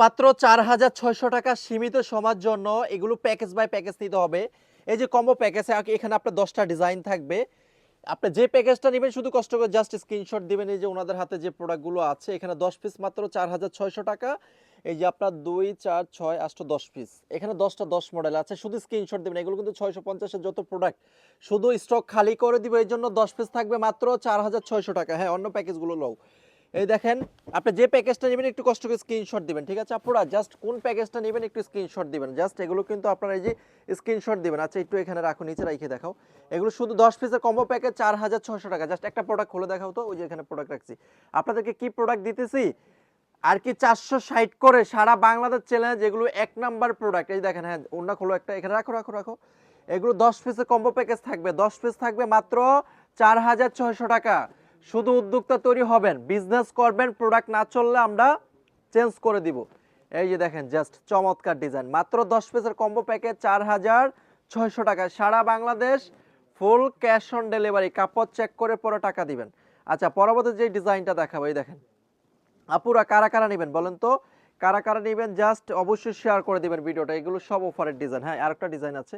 মাত্র ৪,৬০০ টাকা সীমিত সময়ের জন্য এগুলো প্যাকেজ বাই প্যাকেজ নিতে হবে। এই যে কম্বো প্যাকেজ এখানে আপনার ১০ টা ডিজাইন থাকবে। আপনি যে প্যাকেজটা নিবেন শুধু কষ্ট করে জাস্ট স্ক্রিনশট দিবেন। এই যে ওনাদের হাতে যে প্রোডাক্টগুলো আছে এখানে ১০ পিস মাত্র ৪,৬০০ টাকা। এই যে আপনার ২, ৪, ৬, ৮, ১০ পিস। এখানে ১০ টা ১০ মডেল আছে। শুধু স্ক্রিনশট দিবেন। এগুলো কিন্তু ৬৫০ এর যত প্রোডাক্ট শুধু স্টক খালি করে দিব। এজন্য ১০ পিস থাকবে মাত্র ৪,৬০০ টাকা। হ্যাঁ, অন্য প্যাকেজগুলো লও। এই দেখেন, আপনি যে প্যাকেজটা নেবেন একটু কষ্ট করে স্ক্রিনশট দিবেন, ঠিক আছে আপুরা? জাস্ট কোন প্যাকেজটা নেবেন একটু স্ক্রিনশট দিবেন। জাস্ট এগুলো কিন্তু আপনারা এই যে স্ক্রিনশট দিবেন। আচ্ছা, একটু এখানে রাখো, নিচে রাইখে দেখাও। এগুলো শুধু ১০ পিসের কম্বো প্যাকেজ ৪,৬০০ টাকা। জাস্ট একটা প্রোডাক্ট খুলে দেখাও তো। ওই যে এখানে প্রোডাক্ট রাখছি। আপনাদেরকে কি প্রোডাক্ট দিতেছি আর কি ৪৬০ করে সারা বাংলাদেশ চ্যালেঞ্জ। এগুলো ১ নাম্বার প্রোডাক্ট। এই দেখেন, হ্যাঁ, ওন্না খোলো একটা, এখানে রাখো রাখো রাখো। এগুলো ১০ পিসের কম্বো প্যাকেজ থাকবে। ১০ পিস থাকবে মাত্র ৪,৬০০ টাকা। শুধু উদ্যোক্তা তৈরি হবেন, বিজনেস করবেন, প্রোডাক্ট না চললে আমরা চেঞ্জ করে দিব। এই যে দেখেন, জাস্ট চমৎকার ডিজাইন। মাত্র ১০ পিসের কম্বো প্যাকেজ ৪,৬০০ টাকা। সারা Bangladesh full cash on delivery. কাপড় চেক করে পরে টাকা দিবেন। আচ্ছা, পরবর্তী যে ডিজাইনটা দেখাবো, এই দেখেন আপুরা কারা কারা নেবেন বলেন তো? কারা কারা নেবেন জাস্ট অবশ্যই শেয়ার করে দিবেন ভিডিওটা। এগুলো সব অফারের ডিজাইন। হ্যাঁ, আরেকটা ডিজাইন আছে,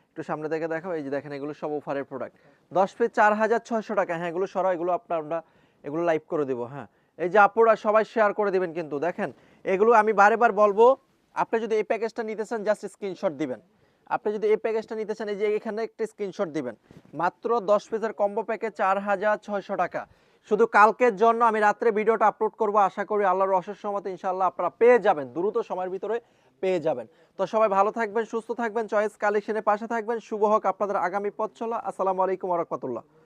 একটু সামনে থেকে দেখাও। এই যে দেখেন, এগুলো সব অফারের প্রোডাক্ট। ১০ পিস ৪,৬০০ টাকা। হ্যাঁ, এগুলো সরাও, এগুলো আমরা এগুলো লাইভ করে দিব। হ্যাঁ, এই যে আপুরা সবাই শেয়ার করে দিবেন কিন্তু। দেখেন, এগুলো আমি বারেবার বলবো, আপনি যদি এই প্যাকেজটা নিতে চান জাস্ট স্ক্রিনশট দিবেন। আপনি যদি এই প্যাকেজটা নিতে চান এই যে এখানে একটা স্ক্রিনশট দিবেন। মাত্র ১০ পিসের কম্বো প্যাকেজ ৪,৬০০ টাকা। শুধু কালকের জন্য আমি রাত্রে ভিডিওটা আপলোড করব। আশা করি আল্লাহর অশেষ রহমতে ইনশাআল্লাহ আপনারা পেয়ে যাবেন, দ্রুত সময়ের ভিতরে পেয়ে যাবেন। তো সবাই ভালো থাকবেন, সুস্থ থাকবেন, চয়েস কালেকশনের পাশে থাকবেন। শুভ হোক আপনাদের আগামী পথ চলা। আসসালামু আলাইকুম ওয়া রাহমাতুল্লাহ।